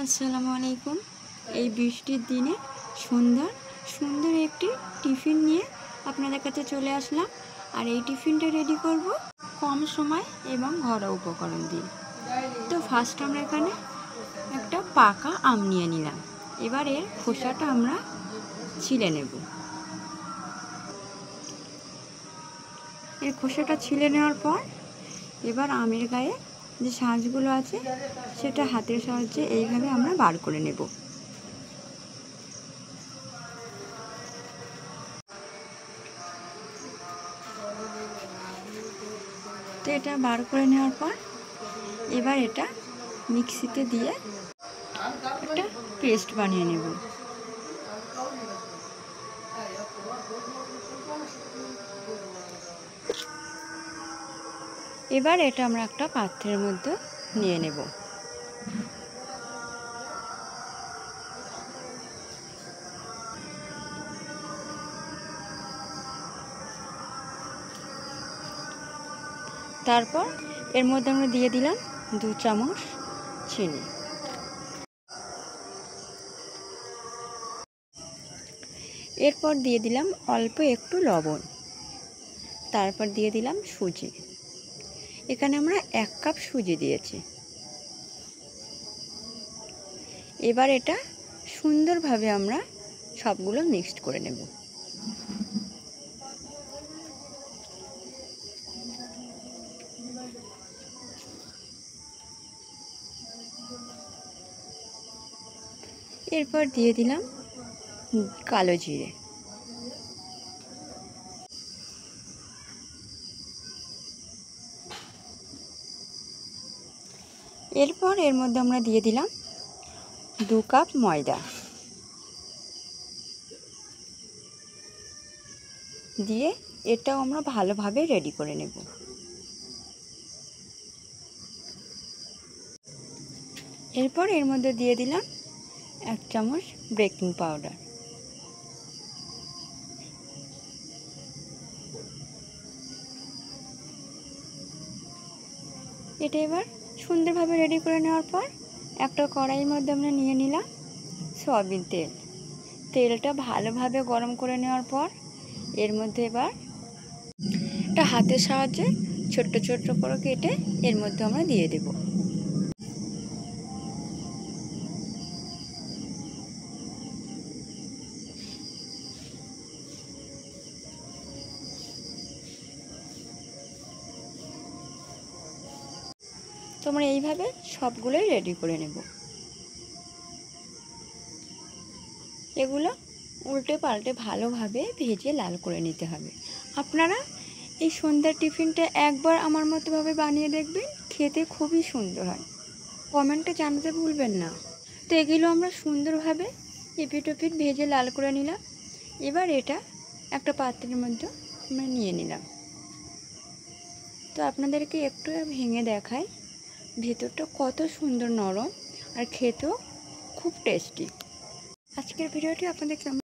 আসসালামু আলাইকুম। এই বৃষ্টির দিনে সুন্দর একটি টিফিন নিয়ে আপনাদের কাছে চলে আসলাম। আর এই টিফিনটা রেডি করব কম সময় এবং ঘরোয়া উপকরণ দিয়ে। তো ফার্স্ট আমরা এখানে একটা পাকা আম নিয়ে নিলাম। এবার এর খোসাটা আমরা ছিলে নেব। এর খোসাটা ছিলে নেওয়ার পর এবার আমের গায়ে যে শাঁসগুলো আছে সেটা হাতের সাহায্যে এইভাবে আমরা বার করে নেব। তো এটা বার করে নেওয়ার পর এবার এটা মিক্সিতে দিয়ে একটা পেস্ট বানিয়ে নেব। এবার এটা আমরা একটা পাত্রের মধ্যে নিয়ে নেব। তারপর এর মধ্যে আমরা দিয়ে দিলাম 2 চামচ চিনি। এরপর দিয়ে দিলাম অল্প একটু লবণ। তারপর দিয়ে দিলাম সুজি। এখানে আমরা 1 কাপ সুজি দিয়েছি। এবার এটা সুন্দরভাবে আমরা সবগুলো মিক্সড করে নেব। এরপর দিয়ে দিলাম কালো জিরে। এরপর এর মধ্যে আমরা দিয়ে দিলাম 2 কাপ ময়দা। দিয়ে এটাও আমরা ভালোভাবে রেডি করে নেব। এরপর এর মধ্যে দিয়ে দিলাম 1 চামচ বেকিং পাউডার। এটা এবার সুন্দরভাবে রেডি করে নেওয়ার পর একটা কড়াইয়ের মধ্যে আমরা নিয়ে নিলাম সয়াবিন তেল। তেলটা ভালোভাবে গরম করে নেওয়ার পর এর মধ্যে এবার একটা হাতের সাহায্যে ছোট্ট ছোট্ট করে কেটে এর মধ্যে আমরা দিয়ে দেব। তোমরা এইভাবে সবগুলোই রেডি করে নেব। এগুলো উল্টে পাল্টে ভালোভাবে ভেজে লাল করে নিতে হবে। আপনারা এই সন্ধ্যার টিফিনটা একবার আমার মতোভাবে বানিয়ে দেখবেন, খেতে খুবই সুন্দর হয়। কমেন্টে জানাতে ভুলবেন না। তো এগুলো আমরা সুন্দরভাবে এপিট ওপিট ভেজে লাল করে নিলাম। এবার এটা একটা পাত্রের মধ্যে আমরা নিয়ে নিলাম। তো আপনাদেরকে একটু ভেঙে দেখাই ভেতরটা কত সুন্দর নরম আর খেতেও খুব টেস্টি। আজকের ভিডিওটি আপনাদের কেমন